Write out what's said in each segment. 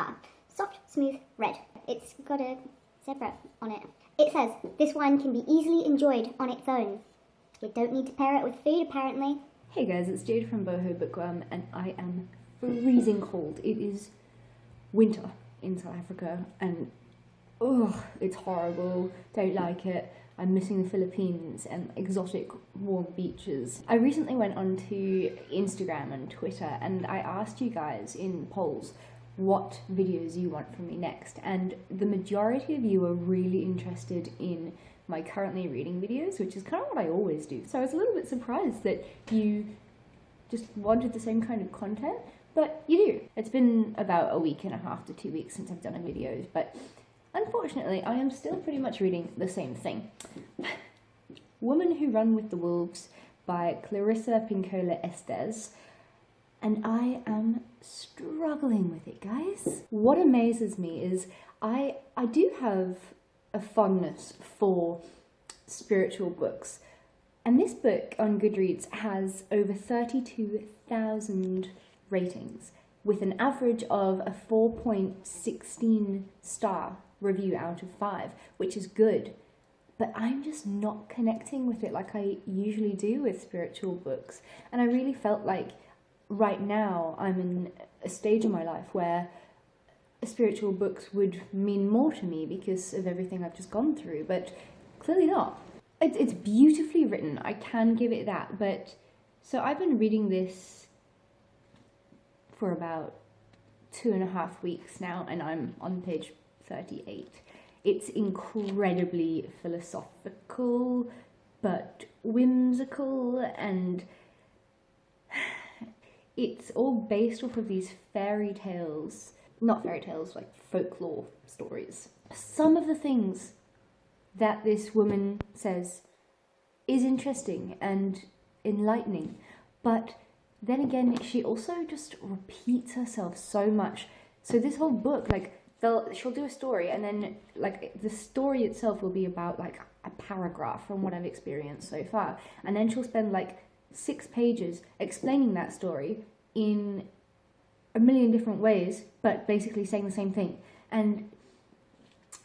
are soft, smooth, red. It's got a zebra on it. It says, this wine can be easily enjoyed on its own. You don't need to pair it with food, apparently. Hey guys, it's Jade from Boho Bookworm, and I am freezing cold. It is winter in South Africa, and it's horrible. Don't like it. I'm missing the Philippines and exotic warm beaches. I recently went onto Instagram and Twitter, and I asked you guys in polls what videos you want from me next, and the majority of you are really interested in my currently reading videos, which is kind of what I always do. So I was a little bit surprised that you just wanted the same kind of content, but you do. It's been about a week and a half to 2 weeks since I've done a video, but unfortunately I am still pretty much reading the same thing. Woman Who Run with the Wolves by Clarissa Pinkolo Estes, and I am struggling with it, guys. What amazes me is I do have a fondness for spiritual books, and this book on Goodreads has over 32,000 ratings with an average of a 4.16 star review out of 5, which is good, but I'm just not connecting with it like I usually do with spiritual books. And I really felt like right now I'm in a stage in my life where spiritual books would mean more to me because of everything I've just gone through, but clearly not. It's beautifully written, I can give it that, but so I've been reading this for about 2.5 weeks now, and I'm on page 38. It's incredibly philosophical, but whimsical, and it's all based off of these fairy tales. Not fairy tales, like folklore stories. Some of the things that this woman says is interesting and enlightening, but then again, she also just repeats herself so much. So this whole book, like, she'll do a story, and then, like, the story itself will be about, like, a paragraph from what I've experienced so far. And then she'll spend, like, 6 pages explaining that story in a million different ways, but basically saying the same thing. And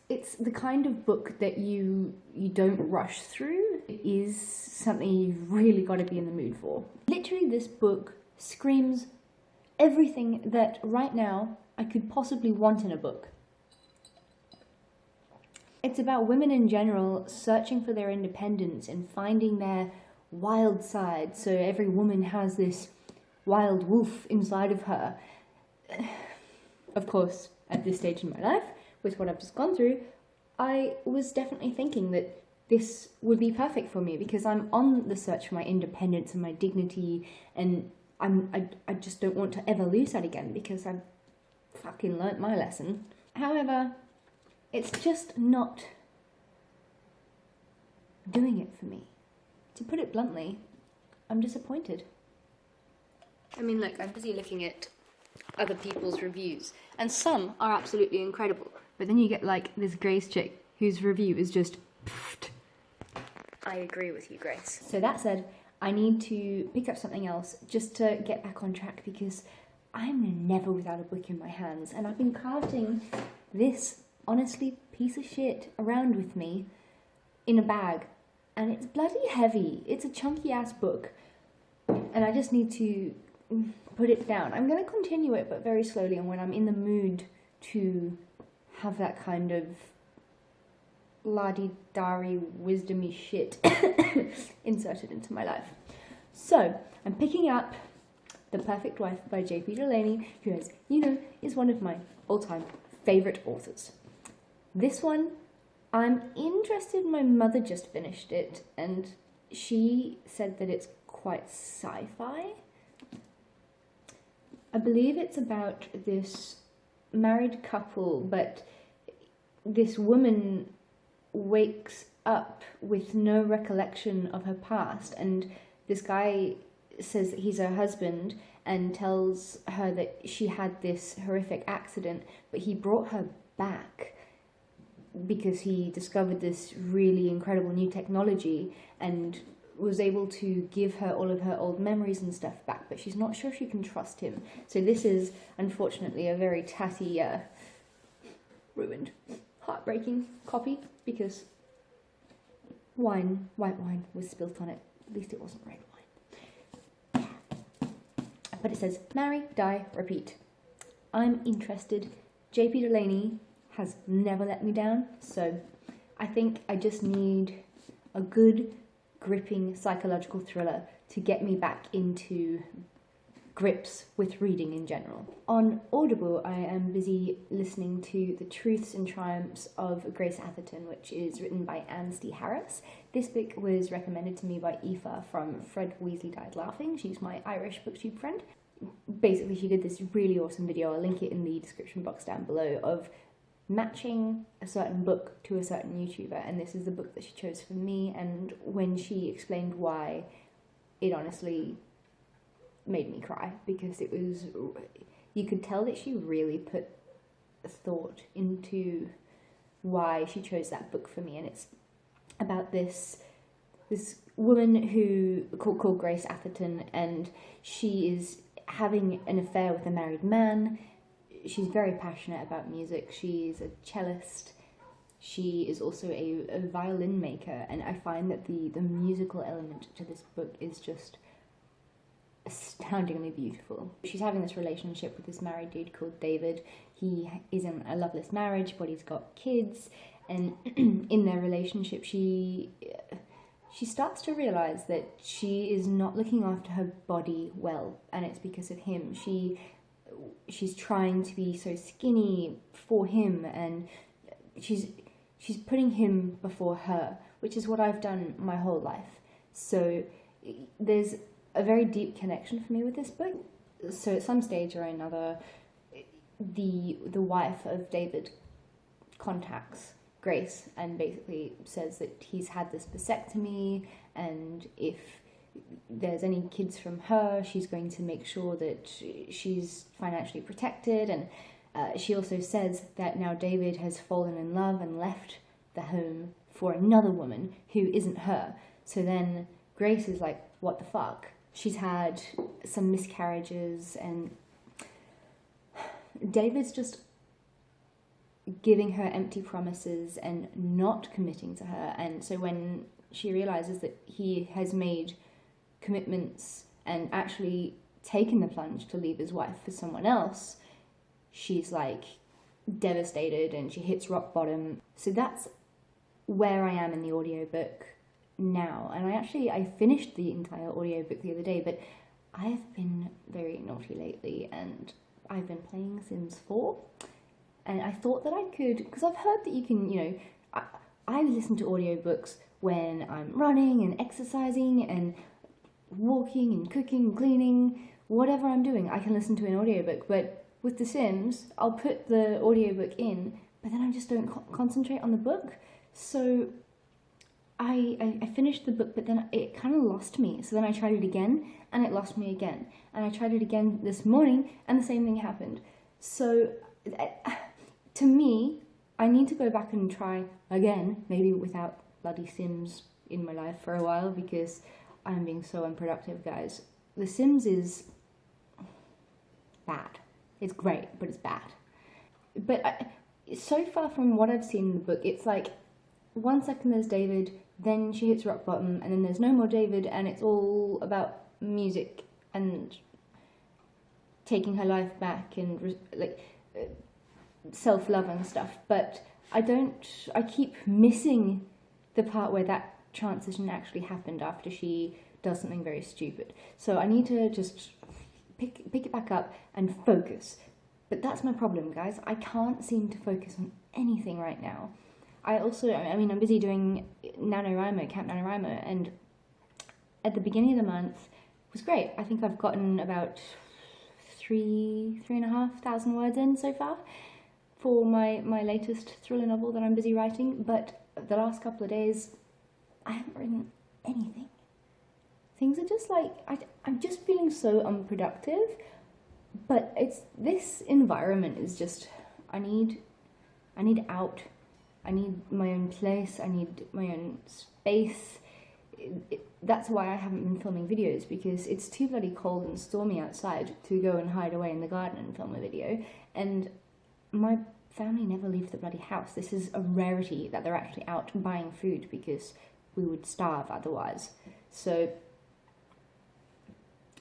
it's the kind of book that you don't rush through. It is something you've really got to be in the mood for. Literally, this book screams everything that right now I could possibly want in a book. It's about women in general searching for their independence and finding their wild side. So every woman has this wild wolf inside of her. Of course, at this stage in my life, with what I've just gone through, I was definitely thinking that this would be perfect for me because I'm on the search for my independence and my dignity, and I just don't want to ever lose that again because I've fucking learnt my lesson. However, it's just not doing it for me. To put it bluntly, I'm disappointed. I mean, look, I'm busy looking at other people's reviews, and some are absolutely incredible, but then you get like this Grace chick whose review is just pfft. I agree with you, Grace. So that said, I need to pick up something else just to get back on track because I'm never without a book in my hands, and I've been carting this, honestly, piece of shit around with me in a bag, and it's bloody heavy. It's a chunky ass book, and I just need to put it down. I'm going to continue it, but very slowly, and when I'm in the mood to have that kind of la-di-da-ri wisdomy shit inserted into my life. So, I'm picking up The Perfect Wife by J.P. Delaney, who, as you know, is one of my all-time favourite authors. This one, I'm interested. My mother just finished it, and she said that it's quite sci-fi. I believe it's about this married couple, but this woman wakes up with no recollection of her past, and this guy says that he's her husband and tells her that she had this horrific accident, but he brought her back because he discovered this really incredible new technology, and was able to give her all of her old memories and stuff back, but she's not sure if she can trust him. So this is, unfortunately, a very tatty, ruined, heartbreaking copy, because white wine was spilt on it. At least it wasn't red wine. But it says, marry, die, repeat. I'm interested. JP Delaney has never let me down, so I think I just need a good, gripping psychological thriller to get me back into grips with reading in general. On Audible, I am busy listening to The Truths and Triumphs of Grace Atherton, which is written by Anstey Harris. This book was recommended to me by Aoife from Fred Weasley Died Laughing. She's my Irish booktube friend. Basically, she did this really awesome video, I'll link it in the description box down below, of matching a certain book to a certain YouTuber, and this is the book that she chose for me, and when she explained why, it honestly made me cry, because it was, you could tell that she really put thought into why she chose that book for me, and it's about this woman who called Grace Atherton, and she is having an affair with a married man. She's very passionate about music. She's a cellist. She is also a violin maker, and I find that the musical element to this book is just astoundingly beautiful. She's having this relationship with this married dude called David. He is in a loveless marriage, but he's got kids, and in their relationship she starts to realize that she is not looking after her body well, and it's because of him. She's trying to be so skinny for him, and she's putting him before her, which is what I've done my whole life. So there's a very deep connection for me with this book. So at some stage or another, the wife of David contacts Grace and basically says that he's had this vasectomy, and if there's any kids from her, she's going to make sure that she's financially protected. And she also says that now David has fallen in love and left the home for another woman who isn't her. So then Grace is like, what the fuck? She's had some miscarriages, and David's just giving her empty promises and not committing to her. And so when she realizes that he has made commitments and actually taken the plunge to leave his wife for someone else, she's like devastated and she hits rock bottom. So that's where I am in the audiobook now. And I finished the entire audiobook the other day, but I have been very naughty lately, and I've been playing Sims 4, and I thought that I could, because I've heard that you can, I listen to audiobooks when I'm running and exercising and walking and cooking and cleaning, whatever I'm doing, I can listen to an audiobook. But with The Sims, I'll put the audiobook in, but then I just don't concentrate on the book. So I finished the book, but then it kind of lost me. So then I tried it again, and it lost me again. And I tried it again this morning, and the same thing happened. So to me, I need to go back and try again, maybe without bloody Sims in my life for a while, because I'm being so unproductive, guys. The Sims is bad. It's great, but it's bad. But so far from what I've seen in the book, it's like 1 second there's David, then she hits rock bottom, and then there's no more David, and it's all about music and taking her life back and self-love and stuff. But I keep missing the part where that transition actually happened after she does something very stupid. So I need to just pick it back up and focus. But that's my problem, guys. I can't seem to focus on anything right now. I'm busy doing NaNoWriMo, Camp NaNoWriMo, and at the beginning of the month it was great. I think I've gotten about 3,500 words in so far for my latest thriller novel that I'm busy writing, but the last couple of days I haven't written anything. Things are just like, I'm just feeling so unproductive, but this environment is just, I need out. I need my own place. I need my own space. that's why I haven't been filming videos, because it's too bloody cold and stormy outside to go and hide away in the garden and film a video, and my family never leave the bloody house. This is a rarity that they're actually out buying food, because we would starve otherwise. So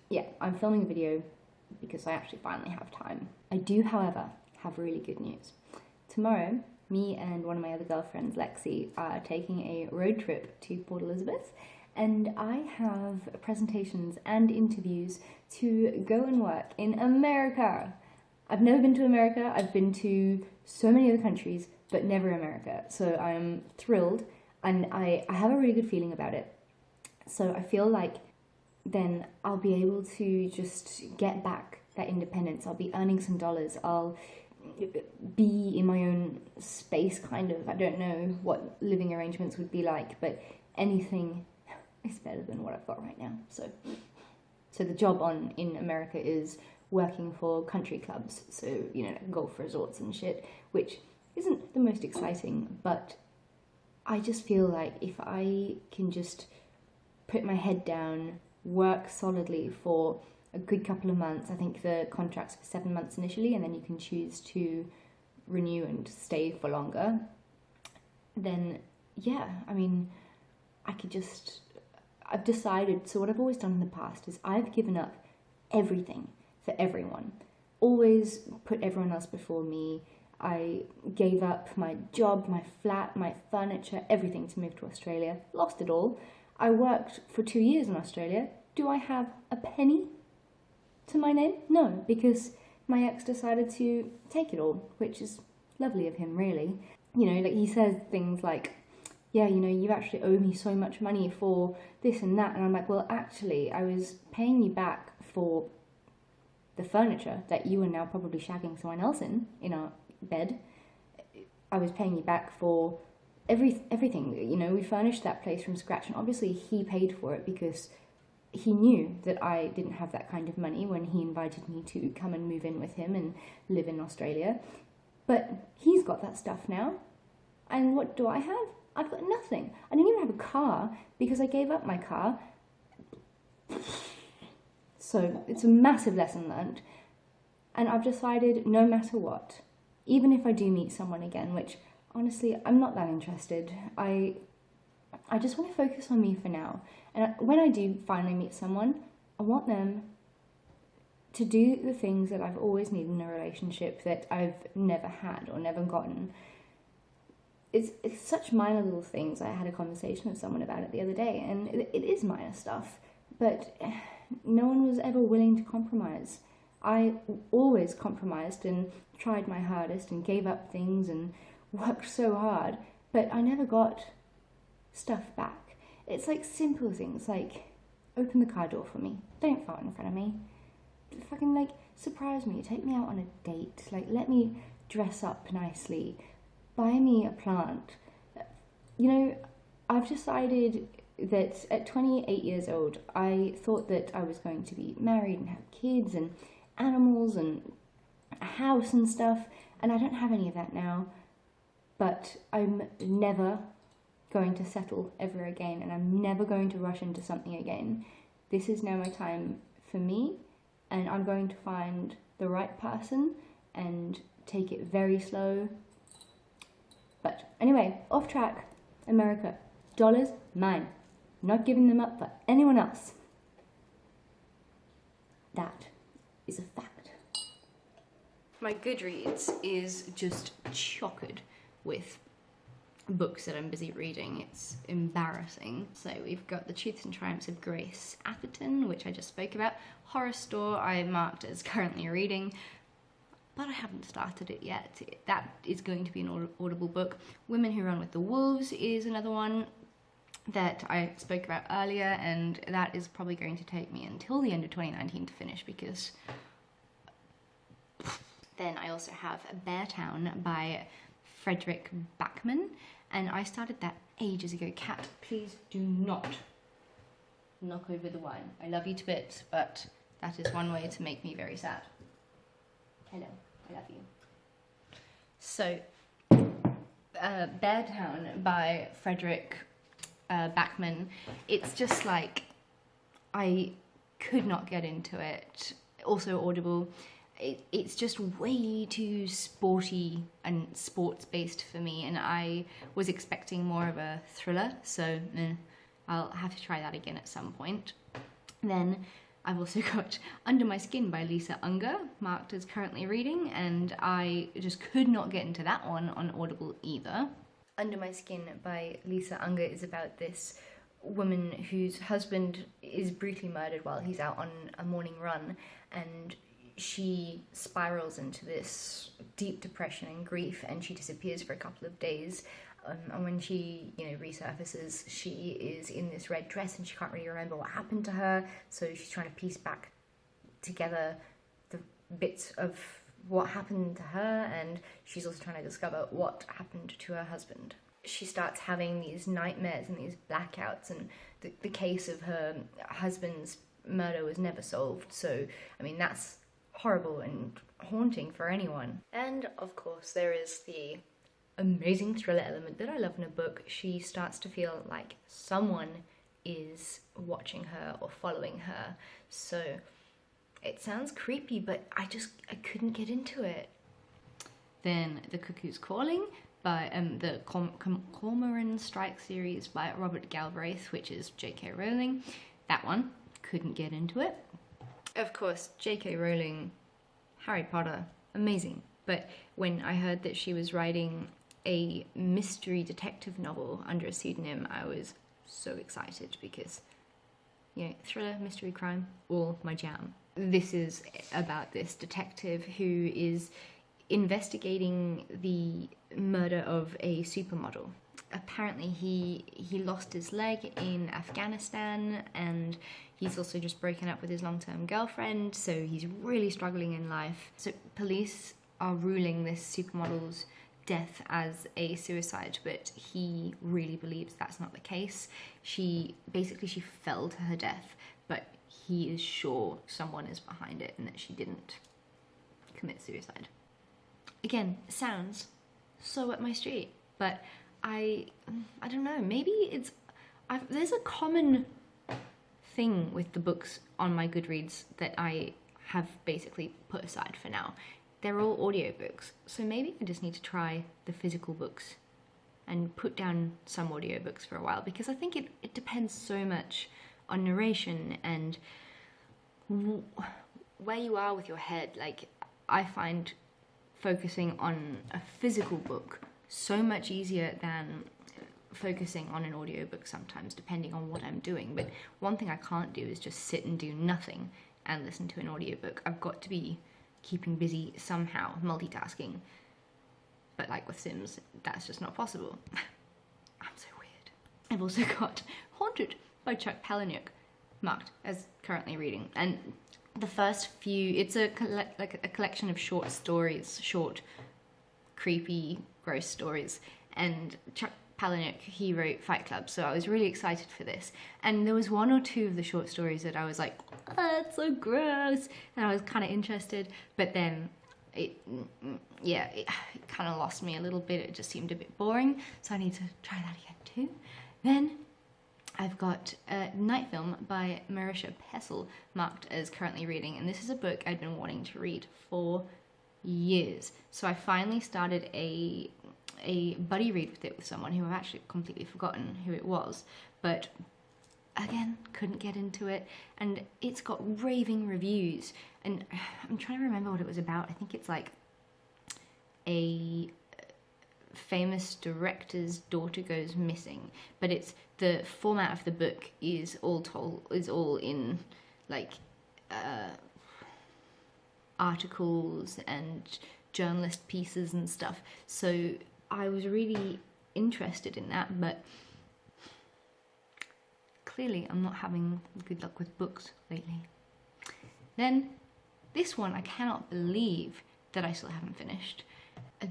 yeah, I'm filming a video because I actually finally have time. I do, however, have really good news. Tomorrow, me and one of my other girlfriends, Lexi, are taking a road trip to Port Elizabeth, and I have presentations and interviews to go and work in America. I've never been to America. I've been to so many other countries, but never America. So I'm thrilled, and I have a really good feeling about it. So I feel like then I'll be able to just get back that independence. I'll be earning some dollars. I'll be in my own space, kind of. I don't know what living arrangements would be like, but anything is better than what I've got right now. So the job in America is working for country clubs, so, you know, golf resorts and shit, which isn't the most exciting, but I just feel like if I can just put my head down, work solidly for a good couple of months. I think the contract's for 7 months initially, and then you can choose to renew and stay for longer. Then, yeah, I mean, I've decided, so what I've always done in the past is I've given up everything for everyone. Always put everyone else before me. I gave up my job, my flat, my furniture, everything to move to Australia. Lost it all. I worked for 2 years in Australia. Do I have a penny to my name? No, because my ex decided to take it all, which is lovely of him, really. You know, like, he says things like, yeah, you know, you actually owe me so much money for this and that. And I'm like, well, actually, I was paying you back for the furniture that you are now probably shagging someone else in our bed. I was paying you back for everything. You know, we furnished that place from scratch, and obviously he paid for it because he knew that I didn't have that kind of money when he invited me to come and move in with him and live in Australia. But he's got that stuff now. And what do I have? I've got nothing. I didn't even have a car because I gave up my car. So it's a massive lesson learned. And I've decided, no matter what, even if I do meet someone again, which honestly, I'm not that interested. I just want to focus on me for now. And when I do finally meet someone, I want them to do the things that I've always needed in a relationship that I've never had or never gotten. It's such minor little things. I had a conversation with someone about it the other day, and it is minor stuff, but no one was ever willing to compromise. I always compromised and tried my hardest and gave up things and worked so hard, but I never got stuff back. It's like simple things like, open the car door for me, don't fart in front of me, fucking like surprise me, take me out on a date, like let me dress up nicely, buy me a plant. You know, I've decided that at 28 years old, I thought that I was going to be married and have kids and animals and a house and stuff, and I don't have any of that now, but I'm never going to settle ever again, and I'm never going to rush into something again. This is now my time for me, and I'm going to find the right person and take it very slow. But anyway, off track. America, dollars, mine. Not giving them up for anyone else. That is a fact. My Goodreads is just chocked with books that I'm busy reading. It's embarrassing. So we've got The Truths and Triumphs of Grace Atherton, which I just spoke about. Horrorstor I marked as currently reading, but I haven't started it yet. That is going to be an audible book. Women Who Run with the Wolves is another one that I spoke about earlier, and that is probably going to take me until the end of 2019 to finish, because then I also have Beartown by Fredrick Backman, and I started that ages ago. Cat, please do not knock over the wine. I love you to bits, but that is one way to make me very sad. Hello, I love you. So, Beartown by Fredrick Backman. It's just like, I could not get into it. Also Audible. It's just way too sporty and sports-based for me, and I was expecting more of a thriller, so I'll have to try that again at some point. Then I've also got Under My Skin by Lisa Unger, marked as currently reading, and I just could not get into that one on Audible either. Under My Skin by Lisa Unger is about this woman whose husband is brutally murdered while he's out on a morning run, and she spirals into this deep depression and grief, and she disappears for a couple of days. And when she, resurfaces, she is in this red dress and she can't really remember what happened to her. So she's trying to piece back together the bits of what happened to her, and she's also trying to discover what happened to her husband. She starts having these nightmares and these blackouts, and the case of her husband's murder was never solved. So, that's horrible and haunting for anyone. And of course there is the amazing thriller element that I love in a book. She starts to feel like someone is watching her or following her. So it sounds creepy, but I couldn't get into it. Then The Cuckoo's Calling by the Cormoran Strike series by Robert Galbraith, which is J.K. Rowling. That one, couldn't get into it. Of course, J.K. Rowling, Harry Potter, amazing. But when I heard that she was writing a mystery detective novel under a pseudonym, I was so excited because, thriller, mystery, crime, all my jam. This is about this detective who is investigating the murder of a supermodel. Apparently he lost his leg in Afghanistan, and he's also just broken up with his long-term girlfriend, so he's really struggling in life. So police are ruling this supermodel's death as a suicide, but he really believes that's not the case. She fell to her death, but he is sure someone is behind it and that she didn't commit suicide. Again, sounds so up my street, but I don't know, maybe there's a common thing with the books on my Goodreads that I have basically put aside for now. They're all audiobooks, so maybe I just need to try the physical books and put down some audiobooks for a while, because I think it depends so much on narration and where you are with your head. Like, I find focusing on a physical book so much easier than focusing on an audiobook sometimes, depending on what I'm doing. But one thing I can't do is just sit and do nothing and listen to an audiobook. I've got to be keeping busy somehow, multitasking. But like with Sims, that's just not possible. I'm so weird. I've also got Haunted by Chuck Palahniuk, marked as currently reading. And the first few, it's a collection of short stories, short, creepy, gross stories. And Chuck Palahniuk, he wrote Fight Club, so I was really excited for this. And there was one or two of the short stories that I was like, oh, that's so gross, and I was kind of interested, but then it kind of lost me a little bit. It just seemed a bit boring, so I need to try that again too. Then I've got Night Film by Marisha Pessel, marked as currently reading, and this is a book I'd been wanting to read for years. So I finally started a buddy read with it with someone who I've actually completely forgotten who it was, but again, couldn't get into it, and it's got raving reviews, and I'm trying to remember what it was about. I think it's like a famous director's daughter goes missing, but it's the format of the book is all in like articles and journalist pieces and stuff, so I was really interested in that, but clearly I'm not having good luck with books lately. Then this one I cannot believe that I still haven't finished.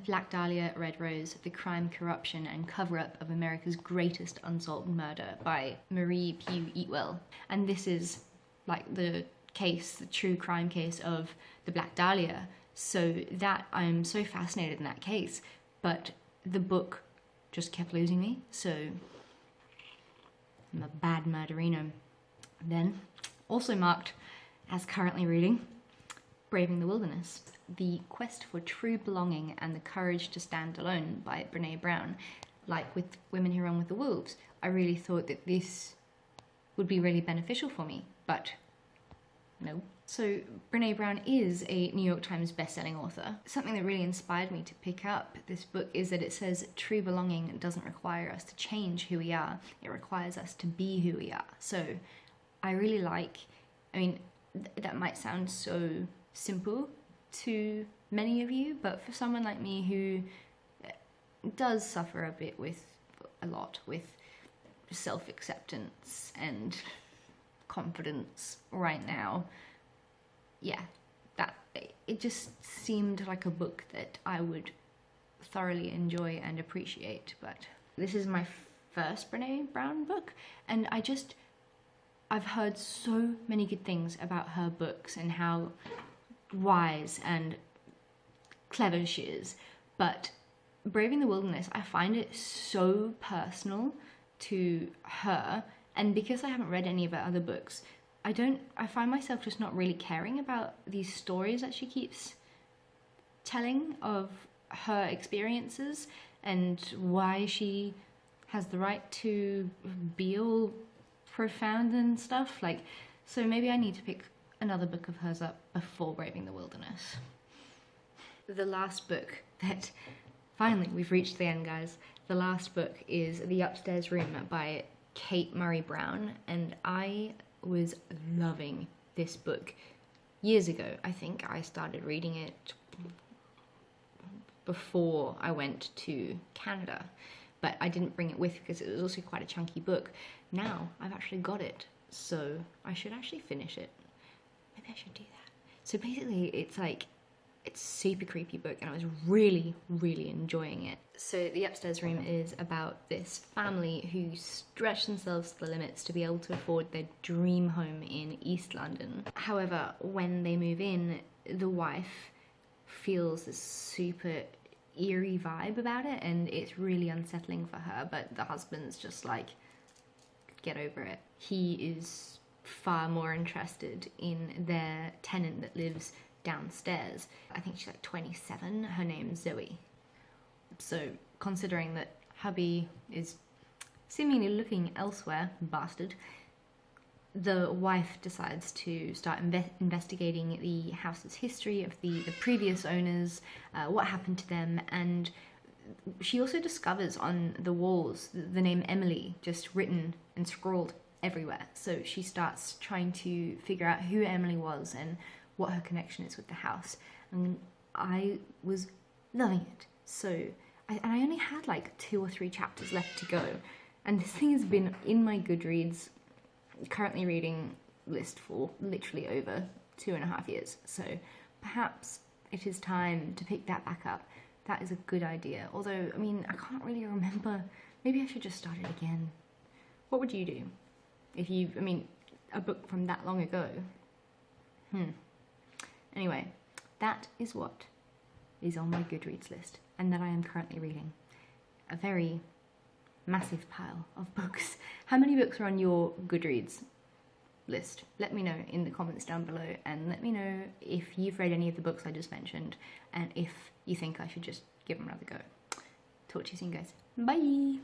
Black Dahlia, Red Rose, The Crime, Corruption and Cover-Up of America's Greatest Unsolved Murder by Marie Pugh Eatwell. And this is like the true crime case of the Black Dahlia. So that I'm so fascinated in that case, but the book just kept losing me. So I'm a bad murderino. Then, also marked as currently reading, Braving the Wilderness, The Quest for True Belonging and the Courage to Stand Alone by Brene Brown. Like with Women Who Run with the Wolves, I really thought that this would be really beneficial for me, but no. So Brene Brown is a New York Times bestselling author. Something that really inspired me to pick up this book is that it says true belonging doesn't require us to change who we are, it requires us to be who we are. So I really like, I mean, that might sound so simple to many of you, but for someone like me who does suffer a lot with self-acceptance and confidence right now, yeah, that it just seemed like a book that I would thoroughly enjoy and appreciate. But this is my first Brene Brown book, and I've heard so many good things about her books and how wise and clever she is, but Braving the Wilderness, I find it so personal to her, and because I haven't read any of her other books, I find myself just not really caring about these stories that she keeps telling of her experiences and why she has the right to be all profound and stuff. Like, so maybe I need to pick another book of hers up before Braving the Wilderness. The last book that, finally, we've reached the end, guys. The last book is The Upstairs Room by Kate Murray-Browne, and I was loving this book years ago. I think I started reading it before I went to Canada, but I didn't bring it with because it was also quite a chunky book. Now I've actually got it, so I should actually finish it. Maybe I should do that. So basically it's like, it's a super creepy book and I was really, really enjoying it. So The Upstairs Room is about this family who stretch themselves to the limits to be able to afford their dream home in East London. However, when they move in, the wife feels this super eerie vibe about it and it's really unsettling for her, but the husband's just like, get over it. He is far more interested in their tenant that lives downstairs. I think she's like 27, her name's Zoe. So considering that hubby is seemingly looking elsewhere, bastard, the wife decides to start investigating the house's history of the previous owners, what happened to them, and she also discovers on the walls the name Emily just written and scrawled everywhere. So she starts trying to figure out who Emily was and what her connection is with the house, and I was loving it. So I only had like 2 or 3 chapters left to go, and this thing has been in my Goodreads currently reading list for literally over 2.5 years, so perhaps it is time to pick that back up. That is a good idea, although I mean I can't really remember. Maybe I should just start it again. What would you do if you, I mean, a book from that long ago? Anyway, that is what is on my Goodreads list and that I am currently reading. A very massive pile of books. How many books are on your Goodreads list? Let me know in the comments down below, and let me know if you've read any of the books I just mentioned and if you think I should just give them another go. Talk to you soon, guys. Bye!